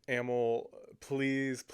Amyl, please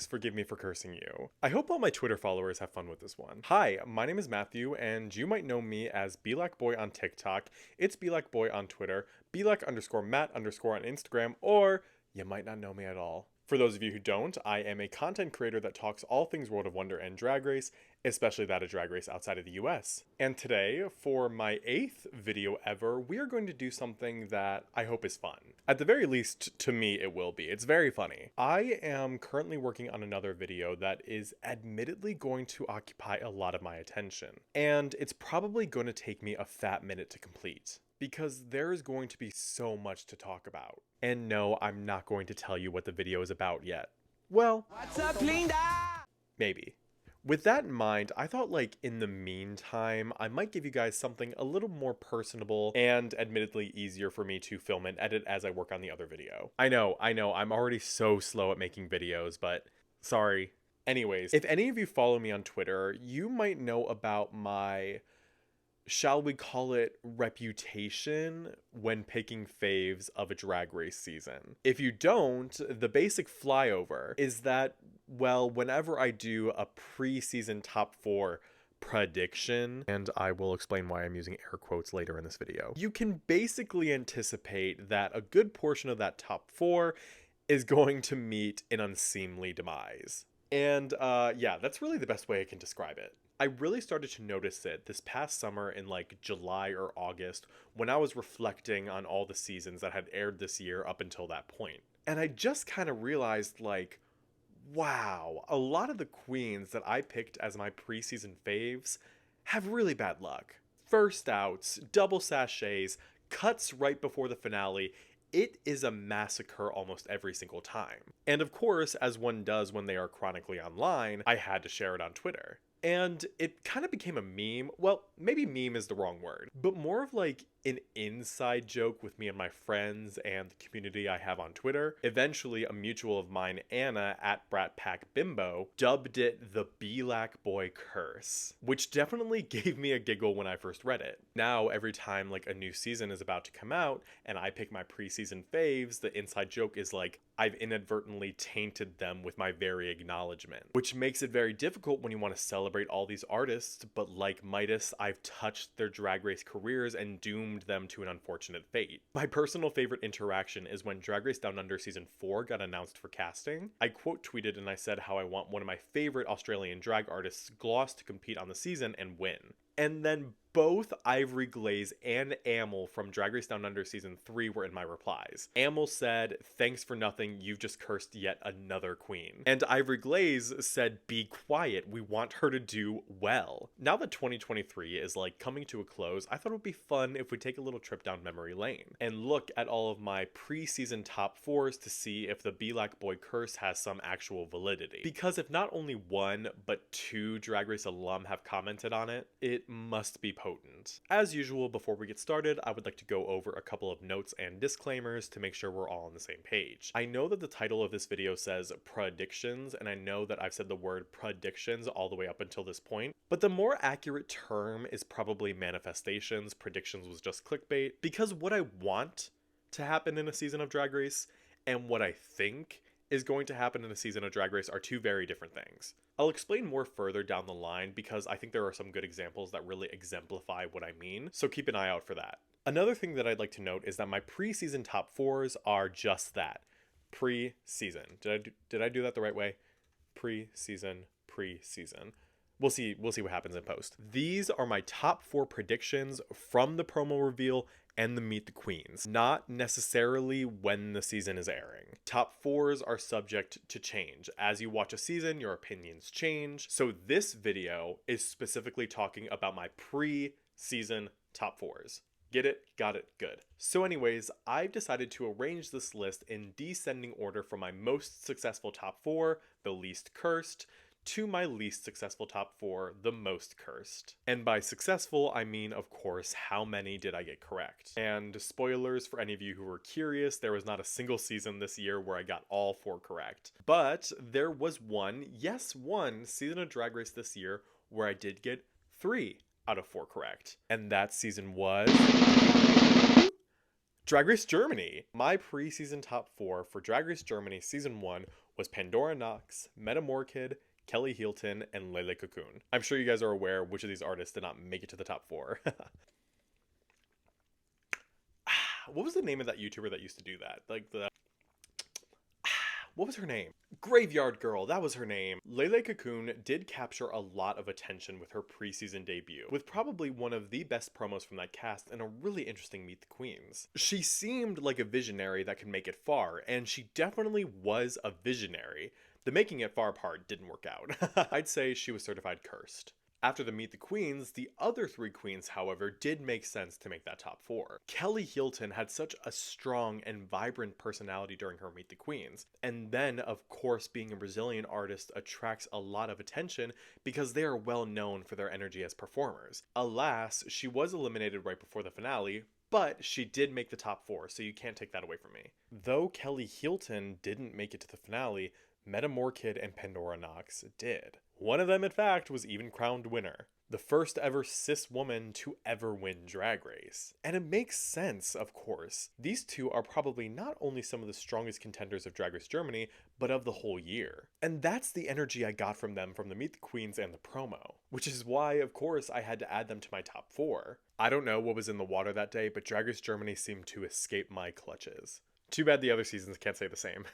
forgive me for cursing you. I hope all my Twitter followers have fun with this one. Hi, my name is Matthew, and you might know me as Belakboy on TikTok, it's Belakboy on Twitter, Belak_Matt_ on Instagram, or you might not know me at all. For those of you who don't, I am a content creator that talks all things World of Wonder and Drag Race, especially that of Drag Race outside of the US. And today, for my 8th video ever, we are going to do something that I hope is fun. At the very least, to me, it will be. It's very funny. I am currently working on another video that is admittedly going to occupy a lot of my attention. And it's probably going to take me a fat minute to complete, because there is going to be so much to talk about. And no, I'm not going to tell you what the video is about yet. Well, what's up, Linda? Maybe. With that in mind, I thought in the meantime, I might give you guys something a little more personable and admittedly easier for me to film and edit as I work on the other video. I know, I'm already so slow at making videos, but sorry. Anyways, if any of you follow me on Twitter, you might know about my, shall we call it, reputation when picking faves of a Drag Race season. If you don't, the basic flyover is that, well, whenever I do a pre-season top 4 prediction, and I will explain why I'm using air quotes later in this video, you can basically anticipate that a good portion of that top 4 is going to meet an unseemly demise. And yeah, that's really the best way I can describe it. I really started to notice it this past summer in July or August when I was reflecting on all the seasons that had aired this year up until that point. And I just kind of realized wow, a lot of the queens that I picked as my preseason faves have really bad luck. First outs, double sachets, cuts right before the finale. It is a massacre almost every single time. And of course, as one does when they are chronically online, I had to share it on Twitter. And it kind of became a meme. Well, maybe meme is the wrong word, but more of an inside joke with me and my friends and the community I have on Twitter. Eventually, a mutual of mine, Anna at BratPackBimbo, dubbed it the Belakboy Curse, which definitely gave me a giggle when I first read it. Now, every time a new season is about to come out and I pick my preseason faves, the inside joke is I've inadvertently tainted them with my very acknowledgement, which makes it very difficult when you want to celebrate all these artists, but like Midas, I've touched their Drag Race careers and doomed them to an unfortunate fate. My personal favorite interaction is when Drag Race Down Under Season 4 got announced for casting. I quote tweeted and I said how I want one of my favorite Australian drag artists, Gloss, to compete on the season and win. And then both Ivory Glaze and Amyl from Drag Race Down Under Season 3 were in my replies. Amyl said, "Thanks for nothing, you've just cursed yet another queen." And Ivory Glaze said, "Be quiet, we want her to do well." Now that 2023 is coming to a close, I thought it would be fun if we take a little trip down memory lane and look at all of my pre-season top 4s to see if the Belakboy Curse has some actual validity. Because if not only one, but 2 Drag Race alum have commented on it, it must be potent. As usual, before we get started, I would like to go over a couple of notes and disclaimers to make sure we're all on the same page. I know that the title of this video says predictions, and I know that I've said the word predictions all the way up until this point, but the more accurate term is probably manifestations. Predictions was just clickbait, because what I want to happen in a season of Drag Race and what I think is going to happen in a season of Drag Race are 2 very different things. I'll explain more further down the line because I think there are some good examples that really exemplify what I mean, so keep an eye out for that. Another thing that I'd like to note is that my pre-season top 4s are just that. Pre-season. Did I do that the right way? Pre-season. We'll see what happens in post. These are my top 4 predictions from the promo reveal and the Meet the Queens, not necessarily when the season is airing. Top 4s are subject to change. As you watch a season, your opinions change. So this video is specifically talking about my pre-season top 4s. Get it? Got it? Good. So anyways, I've decided to arrange this list in descending order from my most successful top 4, the least cursed, to my least successful top 4, the most cursed. And by successful, I mean, of course, how many did I get correct? And spoilers for any of you who were curious, there was not a single season this year where I got all 4 correct. But there was one season of Drag Race this year where I did get 3 out of 4 correct. And that season was Drag Race Germany. My preseason top 4 for Drag Race Germany season 1 was Pandora Knox, Metamorkid, Kelly Hilton, and Lele Cocoon. I'm sure you guys are aware which of these artists did not make it to the top 4. What was the name of that YouTuber that used to do that? Like the what was her name? Graveyard Girl, that was her name. Lele Cocoon did capture a lot of attention with her preseason debut, with probably one of the best promos from that cast and a really interesting Meet the Queens. She seemed like a visionary that could make it far, and she definitely was a visionary. The making it far part didn't work out. I'd say she was certified cursed. After the Meet the Queens, the other 3 queens, however, did make sense to make that top 4. Kelly Hilton had such a strong and vibrant personality during her Meet the Queens. And then, of course, being a Brazilian artist attracts a lot of attention because they are well known for their energy as performers. Alas, she was eliminated right before the finale, but she did make the top 4, so you can't take that away from me. Though Kelly Hilton didn't make it to the finale, Metamorkid and Pandora Knox did. One of them, in fact, was even crowned winner. The first ever cis woman to ever win Drag Race. And it makes sense, of course. These two are probably not only some of the strongest contenders of Drag Race Germany, but of the whole year. And that's the energy I got from them from the Meet the Queens and the promo. Which is why, of course, I had to add them to my top 4. I don't know what was in the water that day, but Drag Race Germany seemed to escape my clutches. Too bad the other seasons can't say the same.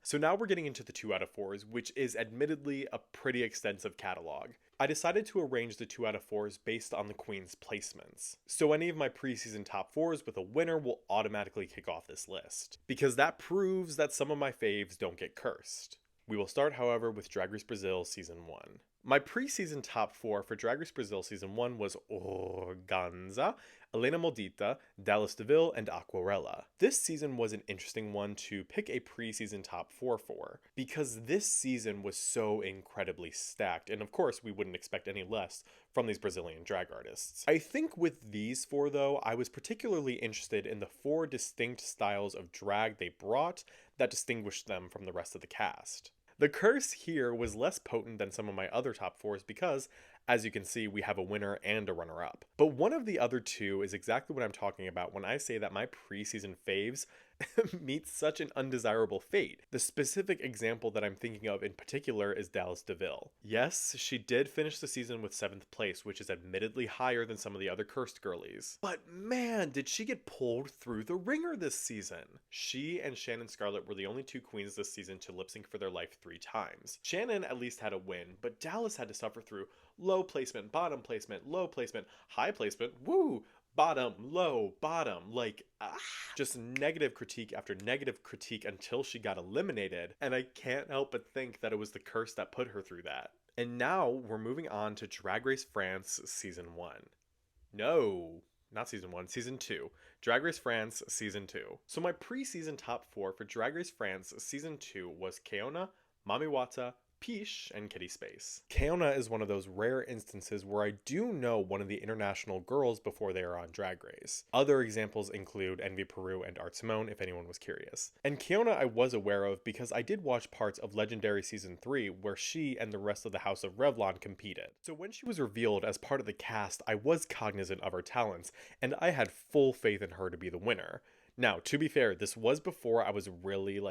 So now we're getting into the 2 out of 4s, which is admittedly a pretty extensive catalog. I decided to arrange the 2 out of 4s based on the queen's placements. So any of my preseason top 4s with a winner will automatically kick off this list, because that proves that some of my faves don't get cursed. We will start, however, with Drag Race Brazil Season 1. My preseason top 4 for Drag Race Brazil Season 1 was Organza, Elena Moldita, Dallas DeVille, and Aquarella. This season was an interesting one to pick a preseason top 4 for, because this season was so incredibly stacked, and of course we wouldn't expect any less from these Brazilian drag artists. I think with these 4 though, I was particularly interested in the 4 distinct styles of drag they brought that distinguished them from the rest of the cast. The curse here was less potent than some of my other top 4s because, as you can see, we have a winner and a runner-up. But one of the other 2 is exactly what I'm talking about when I say that my preseason faves meet such an undesirable fate. The specific example that I'm thinking of in particular is Dallas DeVille. Yes, she did finish the season with 7th place, which is admittedly higher than some of the other cursed girlies. But man, did she get pulled through the ringer this season. She and Shannon Scarlett were the only 2 queens this season to lip sync for their life 3 times. Shannon at least had a win, but Dallas had to suffer through low placement, bottom placement, low placement, high placement, woo! Bottom, low, bottom, just negative critique after negative critique until she got eliminated, and I can't help but think that it was the curse that put her through that. And now we're moving on to Drag Race France Season 1. No, not Season 1, Season 2. Drag Race France Season 2. So my preseason top 4 for Drag Race France Season 2 was Keona, Mami Wata, Piche, and Kitty Space. Keona is one of those rare instances where I do know one of the international girls before they are on Drag Race. Other examples include Envy Peru and Art Simone, if anyone was curious. And Keona I was aware of because I did watch parts of Legendary Season 3 where she and the rest of the House of Revlon competed. So when she was revealed as part of the cast, I was cognizant of her talents, and I had full faith in her to be the winner. Now, to be fair, this was before I was really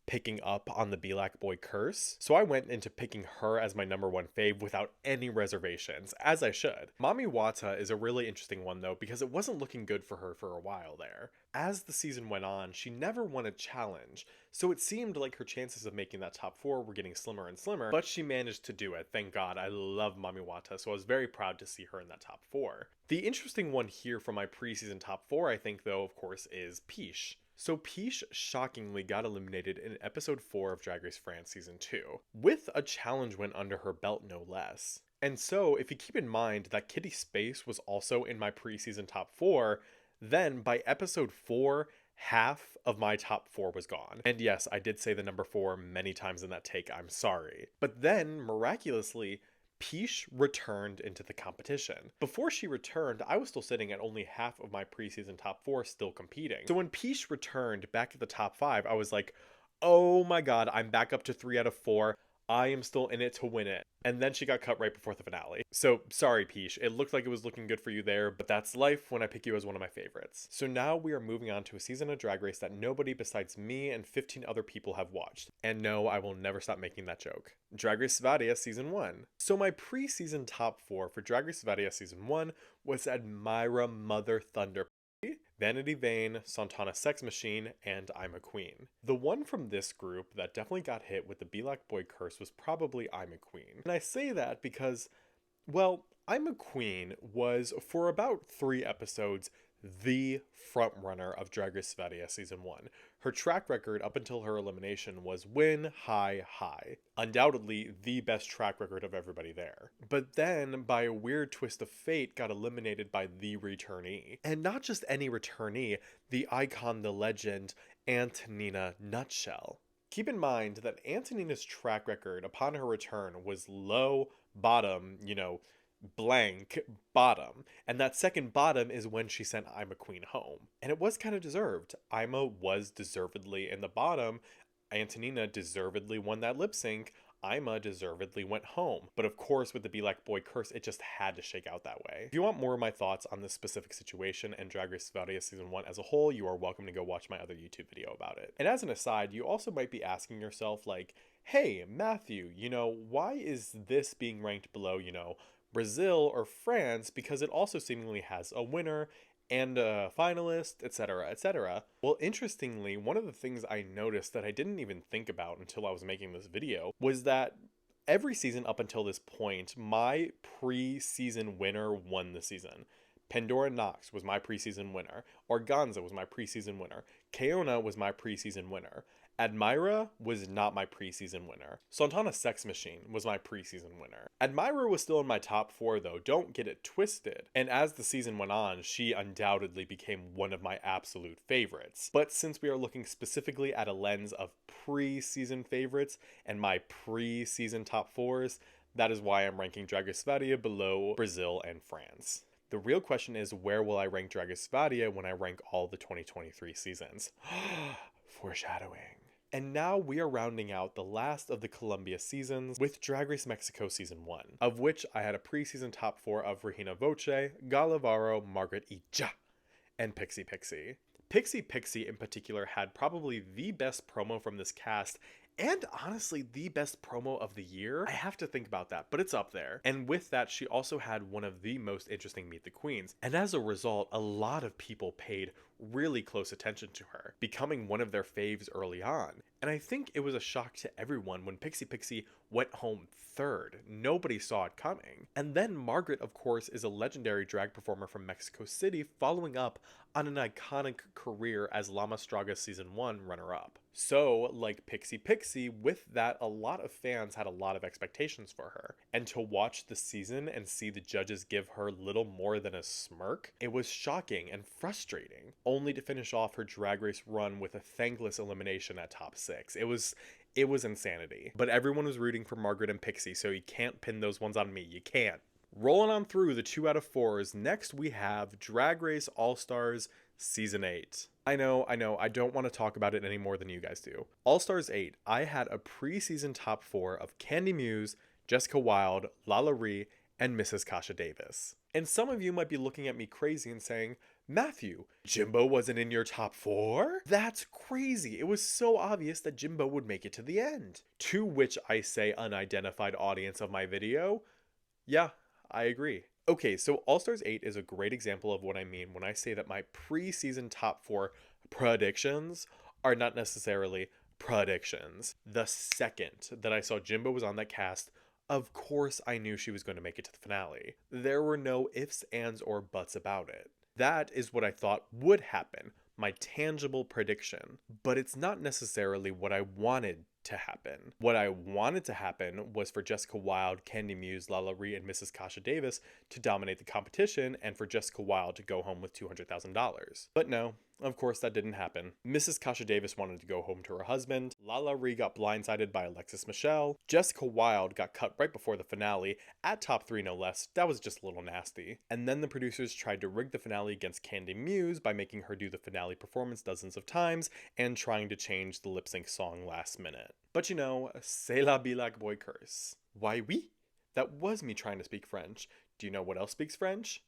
picking up on the Belakboy Curse, so I went into picking her as my number 1 fave without any reservations, as I should. Mami Wata is a really interesting one though, because it wasn't looking good for her for a while there. As the season went on, she never won a challenge, so it seemed like her chances of making that top 4 were getting slimmer and slimmer, but she managed to do it, thank God. I love Mami Wata, so I was very proud to see her in that top 4. The interesting one here from my preseason top 4, I think though, of course, is Piche. So Piche shockingly got eliminated in episode 4 of Drag Race France Season 2, with a challenge win under her belt no less. And so if you keep in mind that Kitty Space was also in my preseason top 4, then by episode 4, half of my top 4 was gone. And yes, I did say the number 4 many times in that take, I'm sorry. But then, miraculously, Piche returned into the competition. Before she returned, I was still sitting at only half of my preseason top 4 still competing. So when Piche returned back at the top 5, I was like, oh my god, I'm back up to 3 out of 4. I am still in it to win it. And then she got cut right before the finale. So sorry, Piche. It looked like it was looking good for you there, but that's life when I pick you as one of my favorites. So now we are moving on to a season of Drag Race that nobody besides me and 15 other people have watched. And no, I will never stop making that joke. Drag Race Sverige Season 1. So my pre-season top 4 for Drag Race Sverige Season 1 was Admira Mother Thunder, Vanity Vane, Santana Sex Machine, and I'm a Queen. The one from this group that definitely got hit with the Belakboy Curse was probably I'm a Queen. And I say that because, well, I'm a Queen was, for about 3 episodes, the frontrunner of Drag Race Sverige Season 1. Her track record up until her elimination was win, high, high. Undoubtedly the best track record of everybody there. But then, by a weird twist of fate, got eliminated by the returnee. And not just any returnee, the icon, the legend, Antonina Nutshell. Keep in mind that Antonina's track record upon her return was low, bottom, blank bottom, and that second bottom is when she sent I'm a Queen home, and it was kind of deserved. Ima was deservedly in the bottom. Antonina deservedly won that lip sync. Ima deservedly went home. But of course, with the Belakboy Curse, it just had to shake out that way. If you want more of my thoughts on this specific situation and Drag Race Sverige Season 1 as a whole, you are welcome to go watch my other YouTube video about it. And as an aside, you also might be asking yourself, like, hey, Matthew, why is this being ranked below, Brazil or France, because it also seemingly has a winner and a finalist, etc., etc. Well, interestingly, one of the things I noticed that I didn't even think about until I was making this video was that every season up until this point, my pre-season winner won the season. Pandora Nox was my preseason winner. Organza was my preseason winner. Keona was my preseason winner. Admira was not my preseason winner. Santana Sex Machine was my preseason winner. Admira was still in my top 4 though, don't get it twisted. And as the season went on, she undoubtedly became one of my absolute favorites. But since we are looking specifically at a lens of preseason favorites and my preseason top 4s, that is why I'm ranking Drag Race Sverige below Brazil and France. The real question is, where will I rank Drag Race Sverige when I rank all the 2023 seasons? Foreshadowing. And now we are rounding out the last of the Colombia seasons with Drag Race Mexico Season 1, of which I had a preseason top 4 of Regina Voce, Galavaro, Margaret y Ja, and Pixie Pixie. Pixie Pixie in particular had probably the best promo from this cast, and honestly the best promo of the year. I have to think about that, but it's up there. And with that, she also had one of the most interesting Meet the Queens, and as a result, a lot of people paid really close attention to her, becoming one of their faves early on. And I think it was a shock to everyone when Pixie Pixie went home third. Nobody saw it coming. And then Margaret, of course, is a legendary drag performer from Mexico City, following up on an iconic career as La Mastraga Season 1 runner-up. So, like Pixie Pixie, with that, a lot of fans had a lot of expectations for her. And to watch the season and see the judges give her little more than a smirk, it was shocking and frustrating, only to finish off her Drag Race run with a thankless elimination at top 6. It was insanity. But everyone was rooting for Margaret and Pixie, so you can't pin those ones on me. You can't. Rolling on through the 2 out of 4s, next we have Drag Race All-Stars Season 8. I know, I don't want to talk about it any more than you guys do. All-Stars 8, I had a preseason top 4 of Candy Muse, Jessica Wilde, Lala Ree, and Mrs. Kasha Davis. And some of you might be looking at me crazy and saying, Matthew, Jimbo wasn't in your top 4? That's crazy. It was so obvious that Jimbo would make it to the end. To which I say, unidentified audience of my video, yeah, I agree. Okay, so All-Stars 8 is a great example of what I mean when I say that my preseason top 4 predictions are not necessarily predictions. The second that I saw Jimbo was on that cast, of course I knew she was going to make it to the finale. There were no ifs, ands, or buts about it. That is what I thought would happen, my tangible prediction. But it's not necessarily what I wanted to happen. What I wanted to happen was for Jessica Wilde, Candy Muse, Lala Ree, and Mrs. Kasha Davis to dominate the competition, and for Jessica Wilde to go home with $200,000. But no, of course that didn't happen. Mrs. Kasha Davis wanted to go home to her husband, Lala Ree got blindsided by Alexis Michelle, Jessica Wilde got cut right before the finale, at top 3 no less. That was just a little nasty. And then the producers tried to rig the finale against Candy Muse by making her do the finale performance dozens of times, and trying to change the lip sync song last minute. But you know, c'est la Belakboy Curse. Why oui? That was me trying to speak French. Do you know what else speaks French?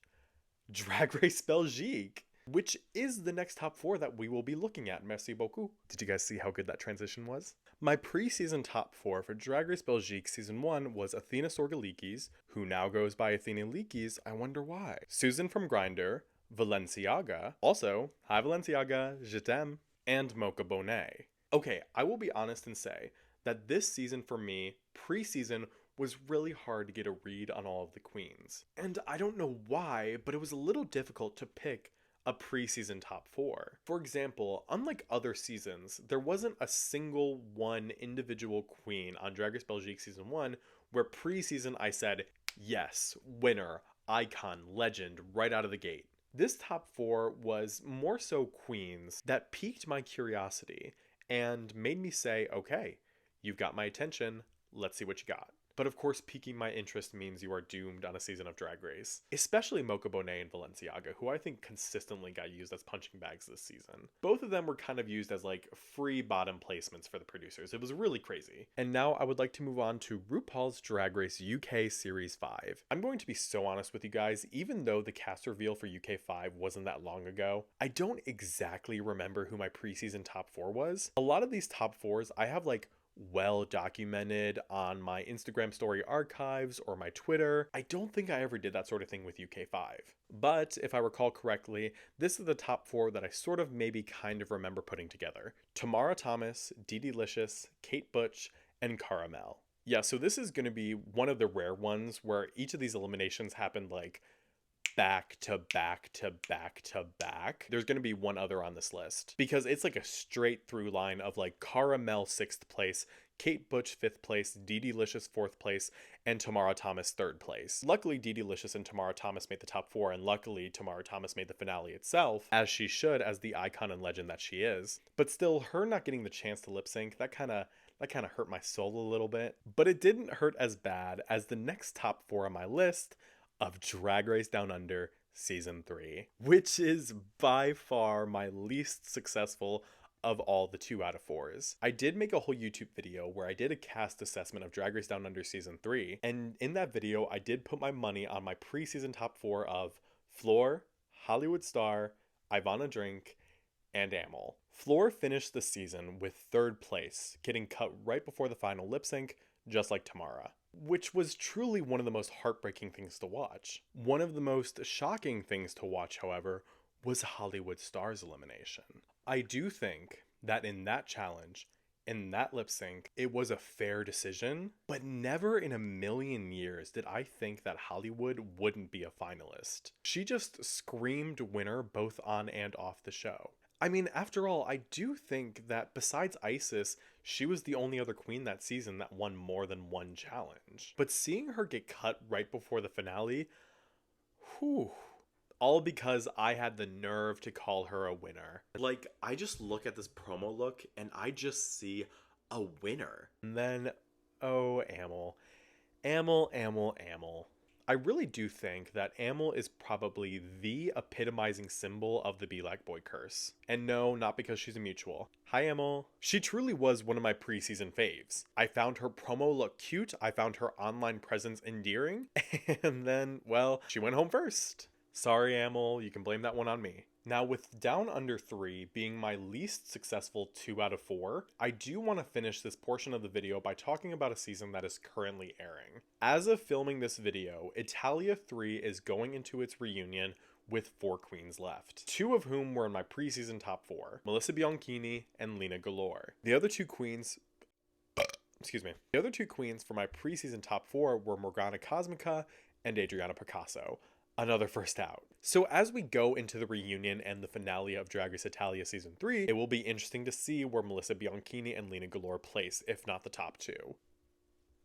Drag Race Belgique, which is the next top 4 that we will be looking at. Merci beaucoup. Did you guys see how good that transition was? My pre-season top 4 for Drag Race Belgique Season 1 was Athena Sorgalikis, who now goes by Athena Leakis, I wonder why. Susan from Grindr, Valenciaga, also, hi Valenciaga, je t'aime, and Mocha Bonet. Okay, I will be honest and say that this season for me, pre-season, was really hard to get a read on all of the queens. And I don't know why, but it was a little difficult to pick a pre-season top 4. For example, unlike other seasons, there wasn't a single one individual queen on Drag Race Belgique Season 1 where pre-season I said, yes, winner, icon, legend, right out of the gate. This top 4 was more so queens that piqued my curiosity and made me say, okay, you've got my attention, let's see what you got. But of course, piquing my interest means you are doomed on a season of Drag Race. Especially Mocha Bonet and Valenciaga, who I think consistently got used as punching bags this season. Both of them were kind of used as like free bottom placements for the producers. It was really crazy. And now I would like to move on to RuPaul's Drag Race UK Series 5. I'm going to be so honest with you guys, even though the cast reveal for UK 5 wasn't that long ago, I don't exactly remember who my preseason top 4 was. A lot of these top 4s I have like well documented on my Instagram story archives or my Twitter. I don't think I ever did that sort of thing with UK5. But if I recall correctly, this is the top 4 that I sort of maybe kind of remember putting together. Tamara Thomas, Dee Licious, Kate Butch, and Caramel. Yeah, so this is going to be one of the rare ones where each of these eliminations happened like back to back to back to back. There's going to be one other on this list because it's like a straight through line of like Caramel 6th place, Kate Butch 5th place, Dee Licious 4th place, and Tamara Thomas 3rd place. Luckily, Dee Licious and Tamara Thomas made the top 4, and luckily Tamara Thomas made the finale itself, as she should, as the icon and legend that she is. But still, her not getting the chance to lip sync, that kind of hurt my soul a little bit. But it didn't hurt as bad as the next top 4 on my list of Drag Race Down Under Season 3, which is by far my least successful of all the 2 out of 4s. I did make a whole YouTube video where I did a cast assessment of Drag Race Down Under Season 3, and in that video I did put my money on my pre-season top 4 of Floor, Hollywood Star, Ivana Drink, and Amyl. Floor finished the season with 3rd place, getting cut right before the final lip sync, just like Tamara, which was truly one of the most heartbreaking things to watch. One of the most shocking things to watch, however, was Hollywood Star's elimination. I do think that in that challenge, in that lip sync, it was a fair decision, but never in a million years did I think that Hollywood wouldn't be a finalist. She just screamed winner both on and off the show. I mean, after all, I do think that besides Isis, she was the only other queen that season that won more than one challenge. But seeing her get cut right before the finale, whew, all because I had the nerve to call her a winner. Like, I just look at this promo look and I just see a winner. And then, oh, Amyl. Amyl. I really do think that Amyl is probably the epitomizing symbol of the Belakboy Curse. And no, not because she's a mutual. Hi Amyl. She truly was one of my pre-season faves. I found her promo look cute, I found her online presence endearing, and then, well, she went home first. Sorry Amyl, you can blame that one on me. Now with Down Under 3 being my least successful 2 out of 4, I do want to finish this portion of the video by talking about a season that is currently airing. As of filming this video, Italia 3 is going into its reunion with 4 queens left, 2 of whom were in my pre-season top 4, Melissa Bianchini and Lena Galore. The other two queens for my pre-season top 4 were Morgana Cosmica and Adriana Picasso. Another first out. So as we go into the reunion and the finale of Drag Race Italia Season 3, it will be interesting to see where Melissa Bianchini and Lena Galore place, if not the top 2.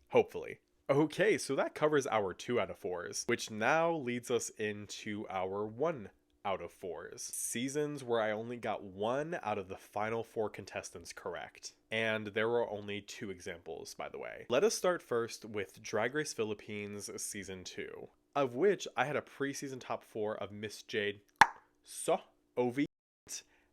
Hopefully. Okay, so that covers our 2 out of 4s, which now leads us into our 1 out of 4s. Seasons where I only got 1 out of the final 4 contestants correct. And there were only 2 examples, by the way. Let us start first with Drag Race Philippines Season 2. Of which I had a pre-season top 4 of Miss Jade, So, Ovi,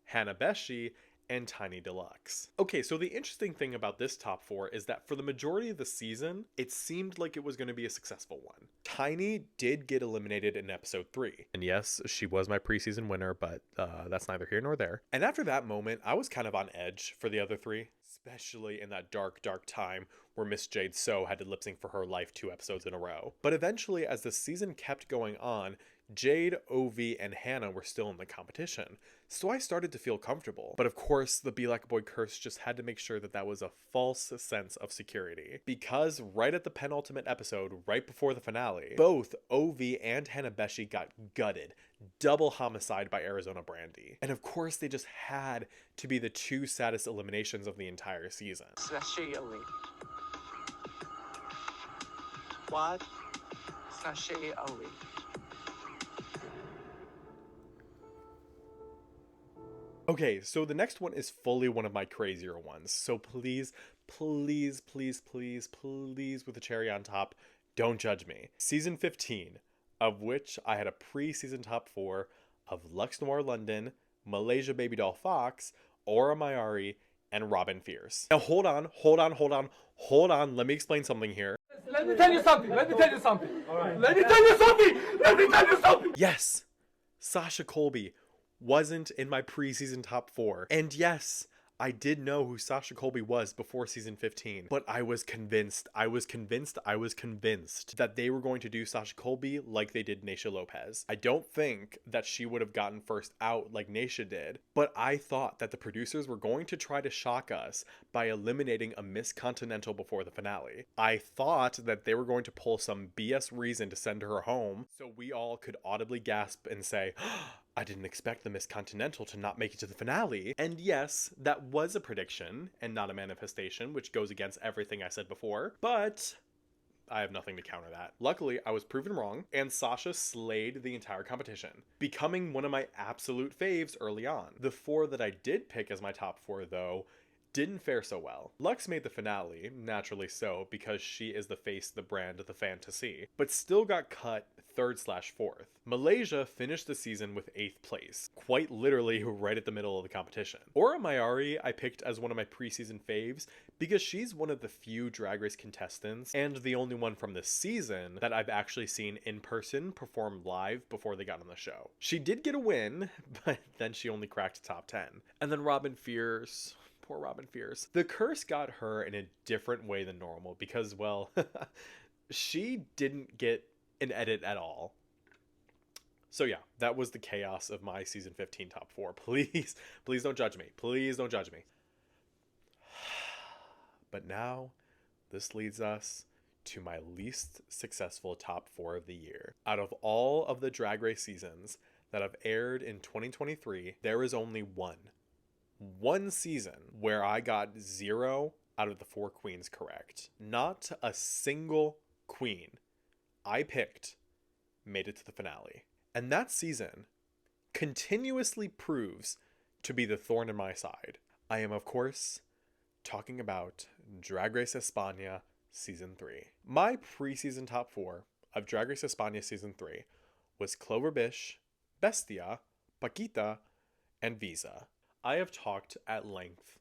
Hannah Beshi, and Tiny Deluxe. Okay, so the interesting thing about this top 4 is that for the majority of the season, it seemed like it was going to be a successful one. Tiny did get eliminated in episode 3. And yes, she was my preseason winner, but that's neither here nor there. And after that moment, I was kind of on edge for the other 3, especially in that dark time where Miss Jade So had to lip sync for her life 2 episodes in a row. But eventually, as the season kept going on, Jade, Ovi, and Hannah were still in the competition, so I started to feel comfortable. But of course, the Belakboy Curse just had to make sure that that was a false sense of security. Because right at the penultimate episode, right before the finale, both Ovi and Hannah Beshi got gutted. Double homicide by Arizona Brandy. And of course, they just had to be the 2 saddest eliminations of the entire season. Sachet elite. What? Sachet elite. Okay, so the next one is fully one of my crazier ones. So please, please, please, please, please, with the cherry on top, don't judge me. Season 15, of which I had a pre-season top 4 of Lux Noir London, Malaysia Baby Doll Fox, Aura Mayari, and Robin Fierce. Now hold on. Let me explain something here. Let me tell you something. Let me tell you something. Let me tell you something. Yes, Sasha Colby wasn't in my preseason top 4. And yes, I did know who Sasha Colby was before season 15, but I was convinced that they were going to do Sasha Colby like they did Naysha Lopez. I don't think that she would have gotten first out like Naysha did, but I thought that the producers were going to try to shock us by eliminating a Miss Continental before the finale. I thought that they were going to pull some BS reason to send her home so we all could audibly gasp and say, I didn't expect the Miss Continental to not make it to the finale. And yes, that was a prediction and not a manifestation, which goes against everything I said before, but I have nothing to counter that. Luckily, I was proven wrong, and Sasha slayed the entire competition, becoming one of my absolute faves early on. The 4 that I did pick as my top 4, though, didn't fare so well. Lux made the finale, naturally so, because she is the face of the brand of the fan to see, but still got cut 3rd/4th. Malaysia finished the season with 8th place, quite literally right at the middle of the competition. Aura Mayari I picked as one of my preseason faves because she's one of the few Drag Race contestants and the only one from this season that I've actually seen in person perform live before they got on the show. She did get a win, but then she only cracked top 10. And then Robin Fierce. Poor Robin Fierce. The curse got her in a different way than normal because, well, she didn't get an edit at all. So yeah, that was the chaos of my season 15 top 4. Please don't judge me. Please don't judge me. But now, this leads us to my least successful top 4 of the year. Out of all of the Drag Race seasons that have aired in 2023, there is only one season where I got 0 out of the 4 queens correct. Not a single queen I picked made it to the finale. And that season continuously proves to be the thorn in my side. I am, of course, talking about Drag Race España Season 3. My preseason top 4 of Drag Race España Season 3 was Clover Bish, Bestia, Pakita, and Visa. I have talked at length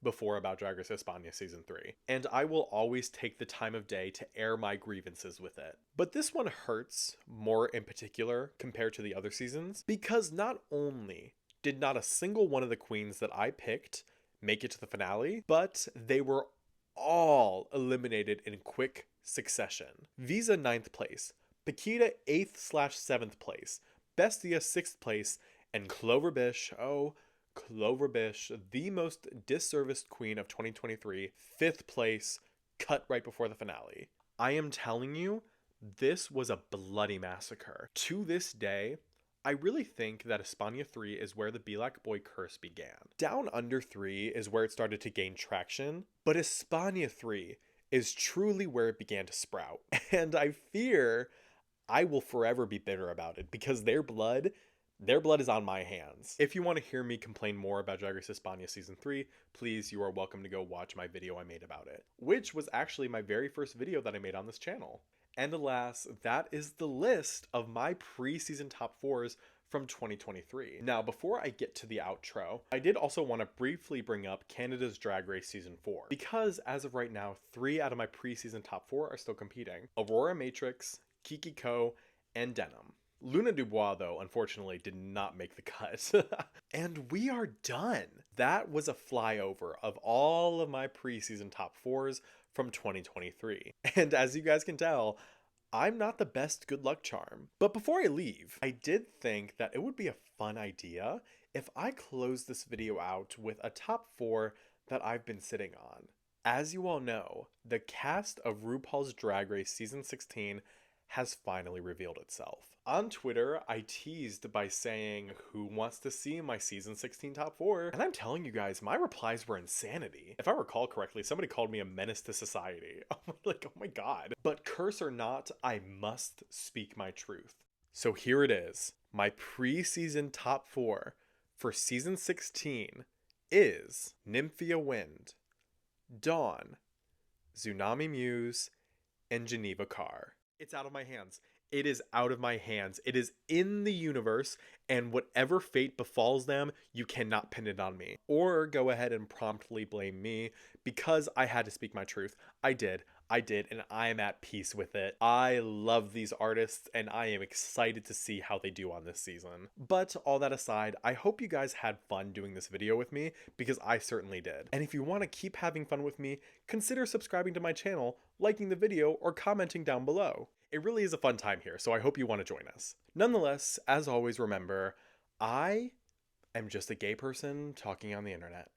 before about Drag Race España Season 3, and I will always take the time of day to air my grievances with it. But this one hurts more in particular compared to the other seasons, because not only did not a single one of the queens that I picked make it to the finale, but they were all eliminated in quick succession. Visa 9th place, Pakita 8th/7th place, Bestia 6th place, and Clover Bish, Clover Bish, the most disserviced queen of 2023, 5th place, cut right before the finale. I am telling you, this was a bloody massacre. To this day, I really think that España 3 is where the Belakboy Curse began. Down Under 3 is where it started to gain traction, but España 3 is truly where it began to sprout. And I fear I will forever be bitter about it because their blood is on my hands. If you want to hear me complain more about Drag Race España Season 3, please, you are welcome to go watch my video I made about it, which was actually my very first video that I made on this channel. And alas, that is the list of my pre-season top 4s from 2023. Now, before I get to the outro, I did also want to briefly bring up Canada's Drag Race Season 4, because as of right now, 3 out of my preseason top 4 are still competing. Aurora Matrix, Kiki Ko, and Denim. Luna Dubois, though, unfortunately did not make the cut. And we are done. That was a flyover of all of my preseason top 4s from 2023. And as you guys can tell, I'm not the best good luck charm. But before I leave, I did think that it would be a fun idea if I closed this video out with a top 4 that I've been sitting on. As you all know, the cast of RuPaul's Drag Race Season 16 has finally revealed itself. On Twitter, I teased by saying, who wants to see my Season 16 top 4? And I'm telling you guys, my replies were insanity. If I recall correctly, somebody called me a menace to society. Oh my god. But curse or not, I must speak my truth. So here it is. My preseason top 4 for Season 16 is Nymphia Wind, Dawn, Tsunami Muse, and Geneva Carr. It's out of my hands. It is out of my hands. It is in the universe, and whatever fate befalls them, you cannot pin it on me. Or go ahead and promptly blame me, because I had to speak my truth. I did, and I am at peace with it. I love these artists, and I am excited to see how they do on this season. But all that aside, I hope you guys had fun doing this video with me, because I certainly did. And if you want to keep having fun with me, consider subscribing to my channel, liking the video, or commenting down below. It really is a fun time here, so I hope you want to join us. Nonetheless, as always, remember, I am just a gay person talking on the internet.